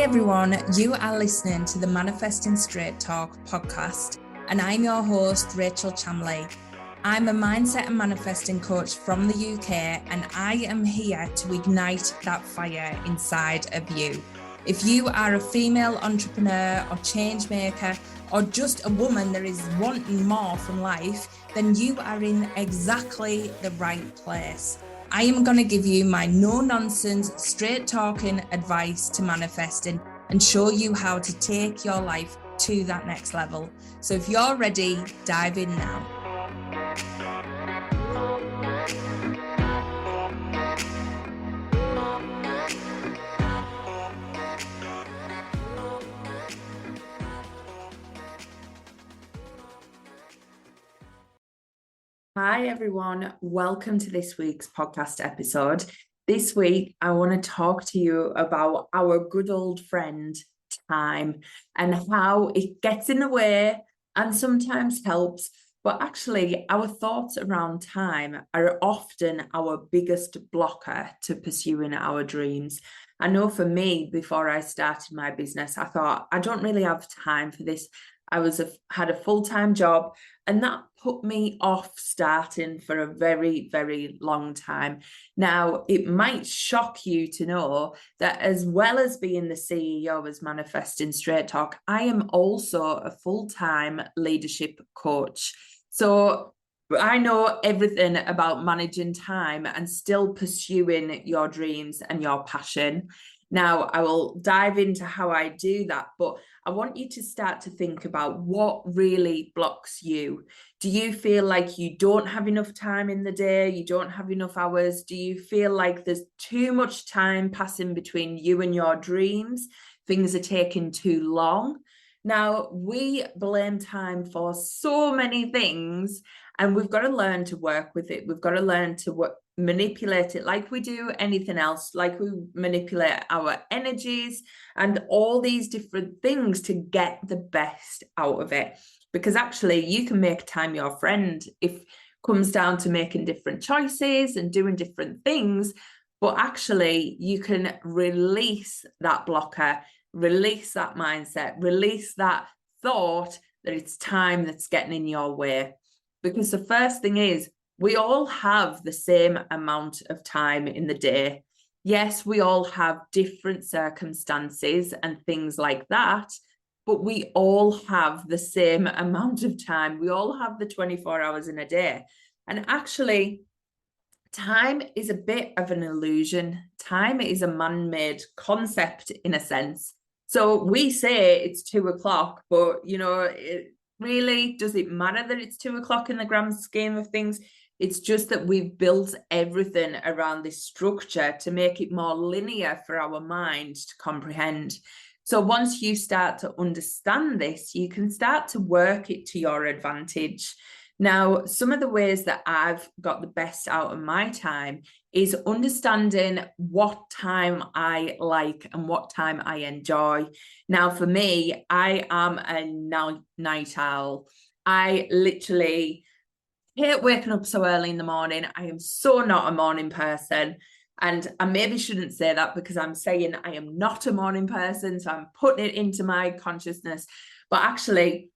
everyone, you are listening to the Manifesting Straight Talk podcast, and I'm your host, Rachel Chamley. I'm a mindset and manifesting coach from the UK, and I am here to ignite that fire inside of you. If you are a female entrepreneur or change maker, or just a woman that is wanting more from life, then you are in exactly the right place. I am going to give you my no-nonsense, straight-talking advice to manifesting and show you how to take your life to that next level. So if you're ready, dive in now. Hi everyone, welcome to this week's podcast episode. This week I want to talk to you about our good old friend time and how it gets in the way and sometimes helps, but actually our thoughts around time are often our biggest blocker to pursuing our dreams. I know for me, before I started my business, I thought I don't really have time for this. I had a full-time job, and that put me off starting for a very, very long time. Now, it might shock you to know that as well as being the CEO as Manifesting Straight Talk, I am also a full-time leadership coach. So I know everything about managing time and still pursuing your dreams and your passion. Now, I will dive into how I do that, but I want you to start to think about what really blocks you. Do you feel like you don't have enough time in the day? You don't have enough hours? Do you feel like there's too much time passing between you and your dreams? Things are taking too long? Now, we blame time for so many things, and we've got to learn to work with it. We've got to learn to manipulate it like we do anything else, like we manipulate our energies and all these different things to get the best out of it. Because actually you can make time your friend if it comes down to making different choices and doing different things, but actually you can release that blocker, release that mindset, release that thought that it's time that's getting in your way. Because the first thing is, we all have the same amount of time in the day. Yes, we all have different circumstances and things like that, but we all have the same amount of time. We all have the 24 hours in a day. And actually, time is a bit of an illusion. Time is a man-made concept in a sense. So we say it's 2 o'clock, but really, does it matter that it's 2 o'clock in the grand scheme of things? It's just that we've built everything around this structure to make it more linear for our mind to comprehend. So once you start to understand this, you can start to work it to your advantage. Now, some of the ways that I've got the best out of my time is understanding what time I like and what time I enjoy. Now, for me, I am a night owl. I literally hate waking up so early in the morning. I am so not a morning person. And I maybe shouldn't say that because I'm saying I am not a morning person. So I'm putting it into my consciousness. But actually,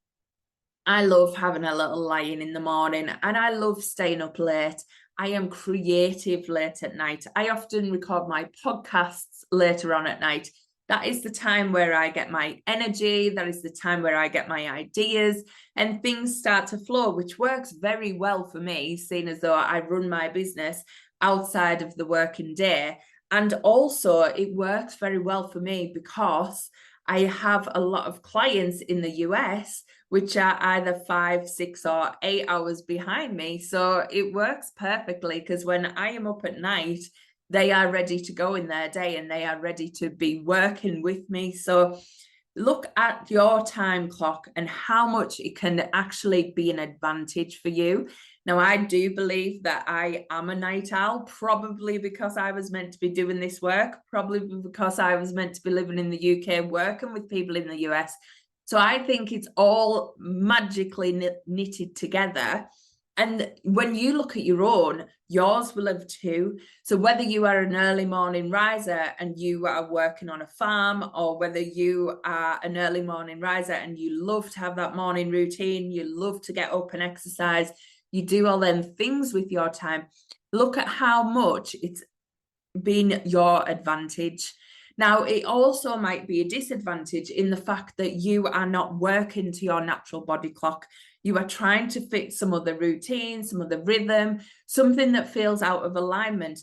I love having a little lie-in in the morning, and I love staying up late. I am creative late at night. I often record my podcasts later on at night. That is the time where I get my energy. That is the time where I get my ideas and things start to flow, which works very well for me, seeing as though I run my business outside of the working day. And also it works very well for me because I have a lot of clients in the US, which are either 5, 6, or 8 hours behind me. So it works perfectly because when I am up at night, they are ready to go in their day and they are ready to be working with me. So look at your time clock and how much it can actually be an advantage for you. Now, I do believe that I am a night owl, probably because I was meant to be doing this work, probably because I was meant to be living in the UK, working with people in the US. So I think it's all magically knitted together. And when you look at your own, yours will have too. So whether you are an early morning riser and you are working on a farm, or whether you are an early morning riser and you love to have that morning routine, you love to get up and exercise, you do all them things with your time, look at how much it's been your advantage. Now, it also might be a disadvantage in the fact that you are not working to your natural body clock. You are trying to fit some other routine, some other rhythm, something that feels out of alignment.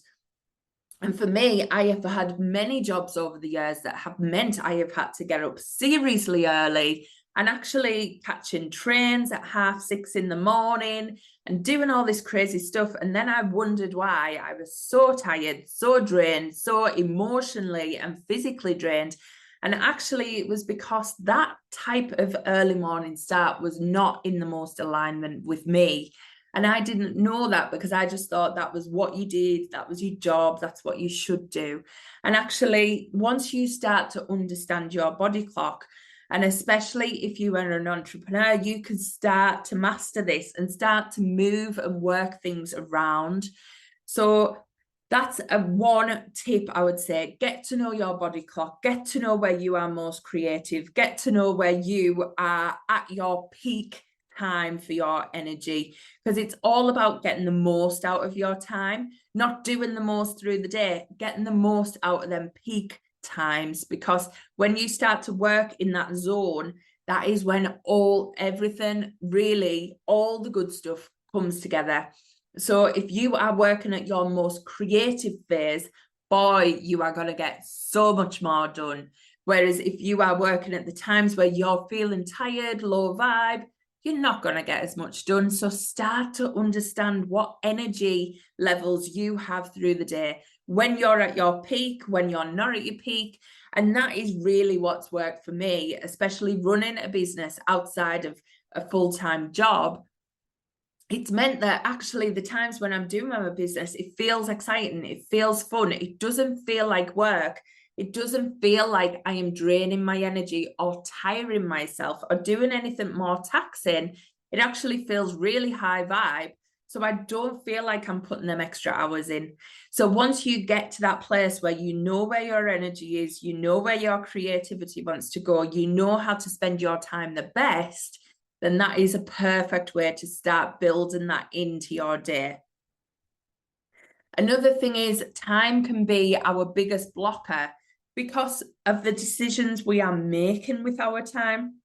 And for me, I have had many jobs over the years that have meant I have had to get up seriously early and actually catching trains at 6:30 in the morning and doing all this crazy stuff. And then I wondered why I was so tired, so drained, so emotionally and physically drained. And actually, it was because that type of early morning start was not in the most alignment with me. And I didn't know that because I just thought that was what you did, that was your job, that's what you should do. And actually, once you start to understand your body clock, and especially if you are an entrepreneur, you can start to master this and start to move and work things around. So that's one tip I would say. Get to know your body clock, get to know where you are most creative, get to know where you are at your peak time for your energy, because it's all about getting the most out of your time, not doing the most through the day, getting the most out of them peak times. Because when you start to work in that zone, that is when everything really, all the good stuff comes together. So if you are working at your most creative phase, boy, you are going to get so much more done. Whereas if you are working at the times where you're feeling tired, low vibe, you're not going to get as much done. So start to understand what energy levels you have through the day, when you're at your peak, when you're not at your peak. And that is really what's worked for me, especially running a business outside of a full-time job. It's meant that actually the times when I'm doing my business, it feels exciting, it feels fun, it doesn't feel like work. It doesn't feel like I am draining my energy or tiring myself or doing anything more taxing. It actually feels really high vibe. So I don't feel like I'm putting them extra hours in. So once you get to that place where you know where your energy is, you know where your creativity wants to go, you know how to spend your time the best, then that is a perfect way to start building that into your day. Another thing is time can be our biggest blocker because of the decisions we are making with our time.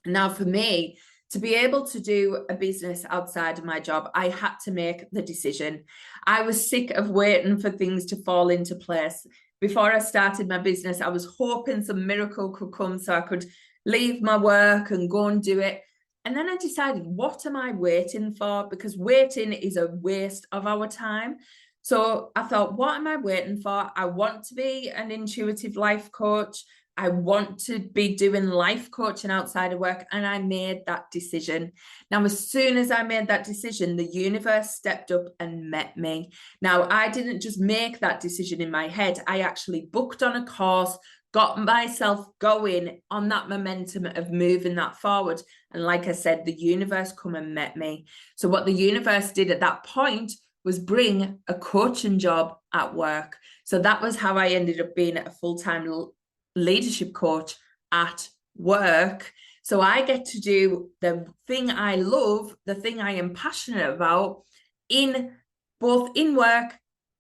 Now, for me, to be able to do a business outside of my job, I had to make the decision. I was sick of waiting for things to fall into place. Before I started my business, I was hoping some miracle could come so I could leave my work and go and do it. And then I decided, what am I waiting for? Because waiting is a waste of our time. So I thought, what am I waiting for? I want to be an intuitive life coach. I want to be doing life coaching outside of work. And I made that decision. Now, as soon as I made that decision, the universe stepped up and met me. Now, I didn't just make that decision in my head. I actually booked on a course, got myself going on that momentum of moving that forward. And like I said, the universe come and met me. So what the universe did at that point was bring a coaching job at work. So that was how I ended up being a full-time leadership coach at work. So I get to do the thing I love, the thing I am passionate about, in both in work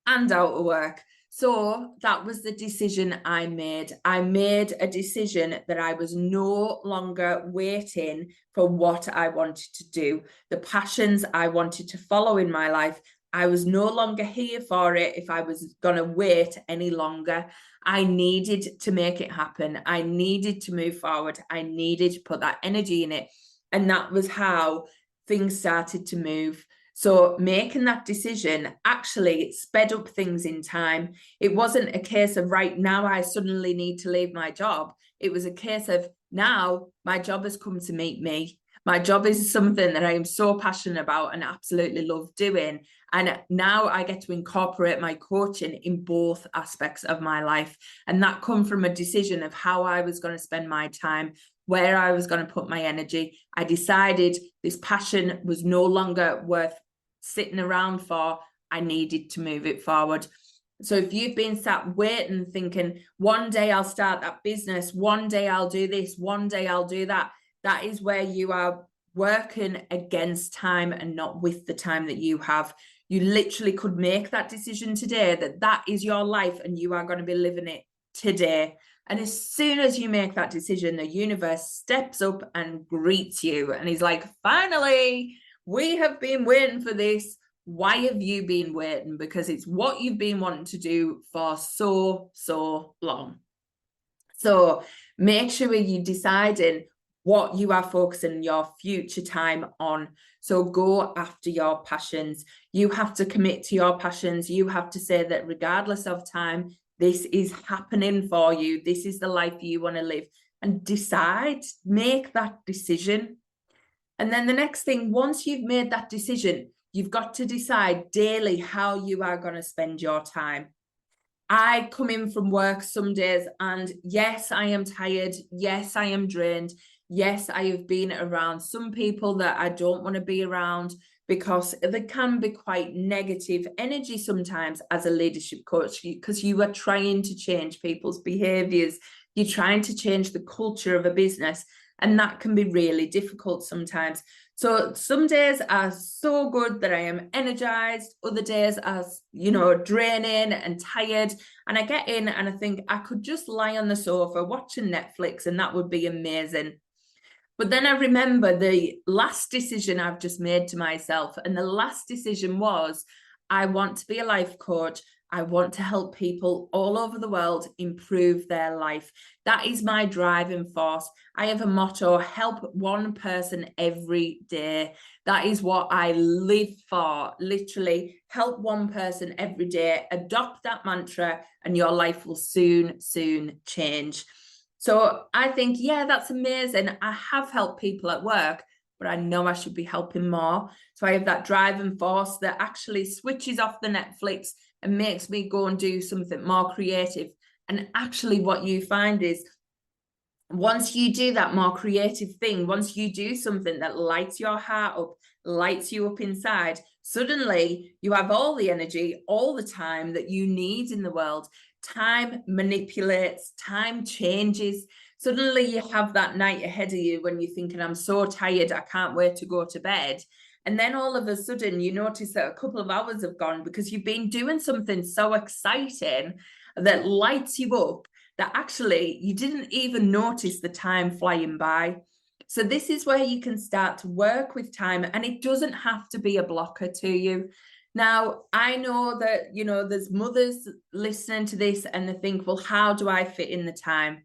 and out of work. So that was the decision I made. I made a decision that I was no longer waiting for what I wanted to do, the passions I wanted to follow in my life. I was no longer here for it if I was going to wait any longer. I needed to make it happen. I needed to move forward. I needed to put that energy in it. And that was how things started to move. So making that decision actually sped up things in time. It wasn't a case of, right, now I suddenly need to leave my job. It was a case of, now my job has come to meet me. My job is something that I am so passionate about and absolutely love doing. And now I get to incorporate my coaching in both aspects of my life. And that come from a decision of how I was going to spend my time, where I was going to put my energy. I decided this passion was no longer worth sitting around for. I needed to move it forward. So if you've been sat waiting, thinking, one day I'll start that business, one day I'll do this, one day I'll do that, that is where you are working against time and not with the time that you have. You literally could make that decision today that that is your life and you are going to be living it today. And as soon as you make that decision, the universe steps up and greets you and is like, finally, we have been waiting for this. Why have you been waiting? Because it's what you've been wanting to do for so long. So make sure you're deciding what you are focusing your future time on. So go after your passions. You have to commit to your passions. You have to say that regardless of time, this is happening for you. This is the life you want to live. And decide, make that decision. And then the next thing, once you've made that decision, you've got to decide daily how you are going to spend your time. I come in from work some days and yes, I am tired. Yes, I am drained. Yes, I have been around some people that I don't want to be around because there can be quite negative energy sometimes as a leadership coach because you are trying to change people's behaviors. You're trying to change the culture of a business, and that can be really difficult sometimes. So some days are so good that I am energized. Other days are, draining and tired. And I get in and I think I could just lie on the sofa watching Netflix and that would be amazing. But then I remember the last decision I've just made to myself. And the last decision was, I want to be a life coach. I want to help people all over the world improve their life. That is my driving force. I have a motto, help one person every day. That is what I live for. Literally, help one person every day. Adopt that mantra and your life will soon change. So I think, yeah, that's amazing. I have helped people at work, but I know I should be helping more. So I have that driving force that actually switches off the Netflix and makes me go and do something more creative. And actually what you find is once you do that more creative thing, once you do something that lights your heart up, lights you up inside, suddenly you have all the energy, all the time that you need in the world. Time manipulates, time changes. Suddenly you have that night ahead of you when you're thinking, I'm so tired, I can't wait to go to bed. And then all of a sudden you notice that a couple of hours have gone because you've been doing something so exciting that lights you up that actually you didn't even notice the time flying by. So this is where you can start to work with time, and it doesn't have to be a blocker to you. Now, I know that, there's mothers listening to this and they think, well, how do I fit in the time?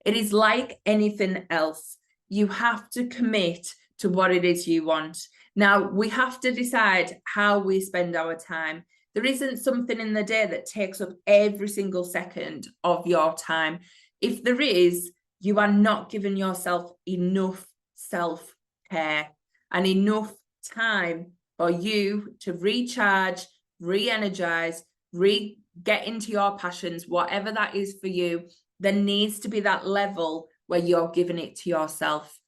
It is like anything else. You have to commit to what it is you want. Now, we have to decide how we spend our time. There isn't something in the day that takes up every single second of your time. If there is, you are not giving yourself enough self-care and enough time for you to recharge, re-energize, get into your passions, whatever that is for you. There needs to be that level where you're giving it to yourself.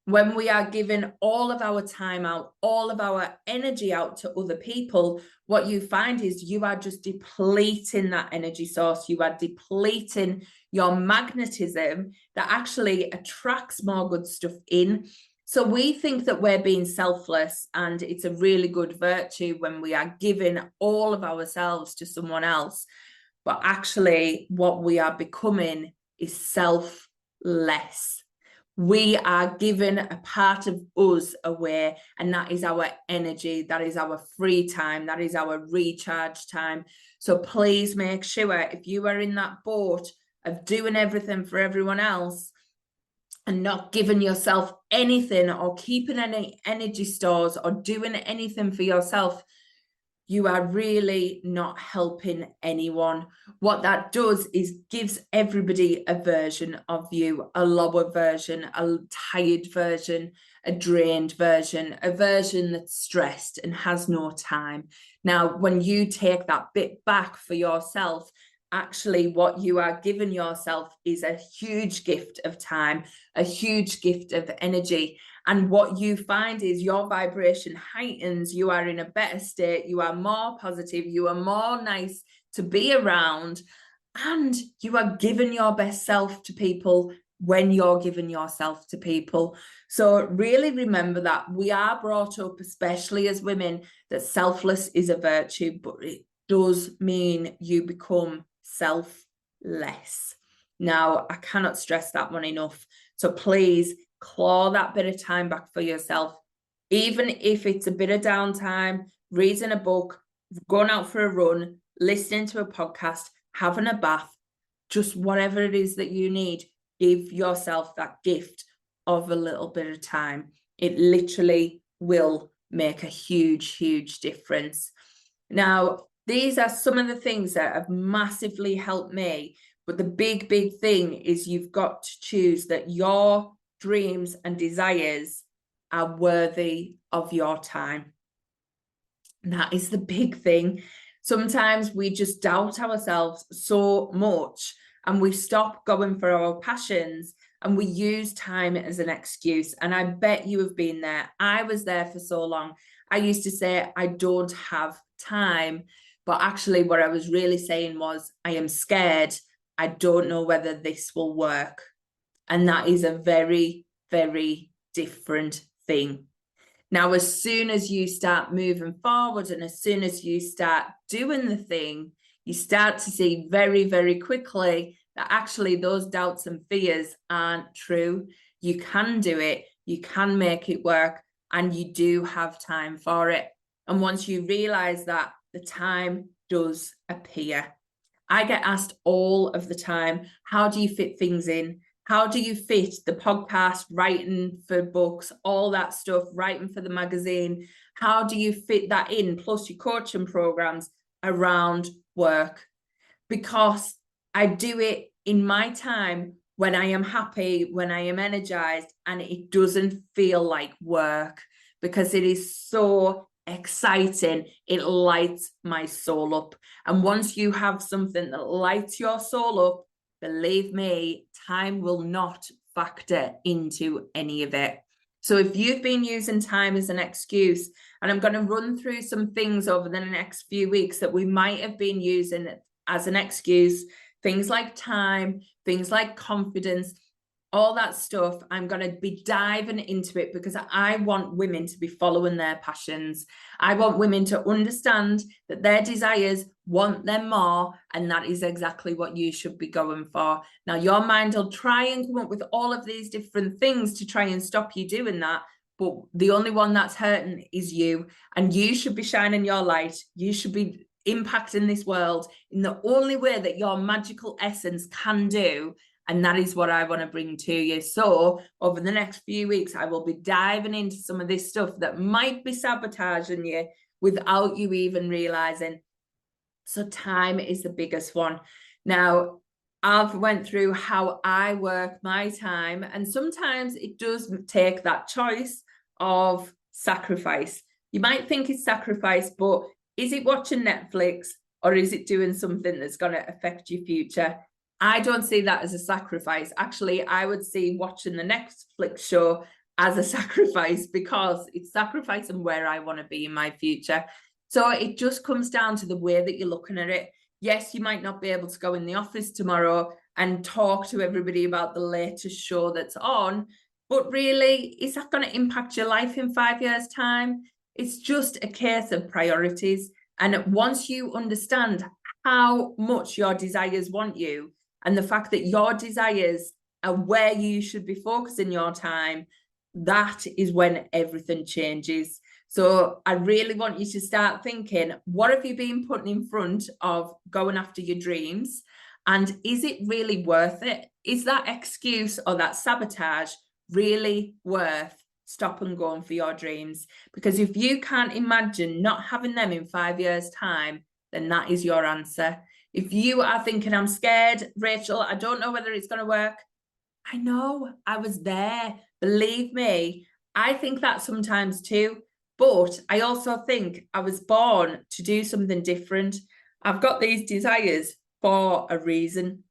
When we are giving all of our time out, all of our energy out to other people, what you find is you are just depleting that energy source. You are depleting your magnetism that actually attracts more good stuff in. So we think that we're being selfless, and it's a really good virtue when we are giving all of ourselves to someone else. But actually what we are becoming is selfless. We are giving a part of us away, and that is our energy, that is our free time, that is our recharge time. So please make sure, if you are in that boat of doing everything for everyone else and not giving yourself anything or keeping any energy stores or doing anything for yourself, you are really not helping anyone. What that does is gives everybody a version of you, a lower version, a tired version, a drained version, a version that's stressed and has no time. Now, when you take that bit back for yourself, actually what you are giving yourself is a huge gift of time, a huge gift of energy. And what you find is your vibration heightens, you are in a better state, you are more positive, you are more nice to be around, and you are giving your best self to people when you're giving yourself to people. So really remember that we are brought up, especially as women, that selfless is a virtue, but it does mean you become selfless. Now, I cannot stress that one enough. So please claw that bit of time back for yourself. Even if it's a bit of downtime, reading a book, going out for a run, listening to a podcast, having a bath, just whatever it is that you need, give yourself that gift of a little bit of time. It literally will make a huge, huge difference. Now, these are some of the things that have massively helped me. But the big, big thing is you've got to choose that your dreams and desires are worthy of your time. And that is the big thing. Sometimes we just doubt ourselves so much and we stop going for our passions and we use time as an excuse. And I bet you have been there. I was there for so long. I used to say, I don't have time. But actually, what I was really saying was, I am scared. I don't know whether this will work. And that is a very, very different thing. Now, as soon as you start moving forward and as soon as you start doing the thing, you start to see very, very quickly that actually those doubts and fears aren't true. You can do it, you can make it work, and you do have time for it. And once you realize that, the time does appear. I get asked all of the time, how do you fit things in? How do you fit the podcast, writing for books, all that stuff, writing for the magazine? How do you fit that in, plus your coaching programs, around work? Because I do it in my time when I am happy, when I am energized, and it doesn't feel like work because it is so exciting. It lights my soul up. And once you have something that lights your soul up, believe me, time will not factor into any of it. So if you've been using time as an excuse, and I'm going to run through some things over the next few weeks that we might have been using as an excuse, things like time, things like confidence, all that stuff, I'm going to be diving into it because I want women to be following their passions. I want women to understand that their desires want them more, and that is exactly what you should be going for. Now, your mind will try and come up with all of these different things to try and stop you doing that, but the only one that's hurting is you, and you should be shining your light. You should be impacting this world in the only way that your magical essence can do. And that is what I want to bring to you. So over the next few weeks, I will be diving into some of this stuff that might be sabotaging you without you even realizing. So time is the biggest one. Now, I've went through how I work my time, and sometimes it does take that choice of sacrifice. You might think it's sacrifice, but is it watching Netflix or is it doing something that's going to affect your future? I don't see that as a sacrifice. Actually, I would see watching the Netflix show as a sacrifice because it's sacrificing where I want to be in my future. So it just comes down to the way that you're looking at it. Yes, you might not be able to go in the office tomorrow and talk to everybody about the latest show that's on, but really, is that going to impact your life in 5 years' time? It's just a case of priorities. And once you understand how much your desires want you, and the fact that your desires are where you should be focusing your time, that is when everything changes. So I really want you to start thinking, what have you been putting in front of going after your dreams? And is it really worth it? Is that excuse or that sabotage really worth stop and going for your dreams? Because if you can't imagine not having them in 5 years' time, then that is your answer. If you are thinking, I'm scared, Rachel, I don't know whether it's going to work. I know, I was there. Believe me, I think that sometimes too. But I also think I was born to do something different. I've got these desires for a reason.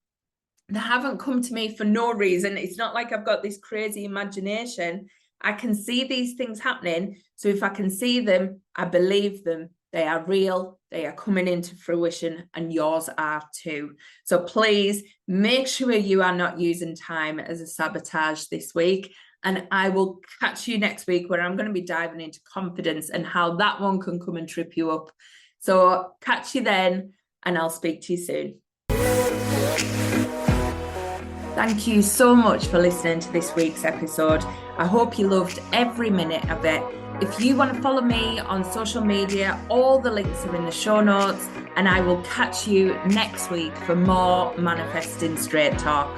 They haven't come to me for no reason. It's not like I've got this crazy imagination. I can see these things happening. So if I can see them, I believe them. They are real. They are coming into fruition, and yours are too. So please make sure you are not using time as a sabotage this week. And I will catch you next week, where I'm going to be diving into confidence and how that one can come and trip you up. So catch you then, and I'll speak to you soon. Thank you so much for listening to this week's episode. I hope you loved every minute of it. If you want to follow me on social media, all the links are in the show notes, and I will catch you next week for more Manifesting Straight Talk.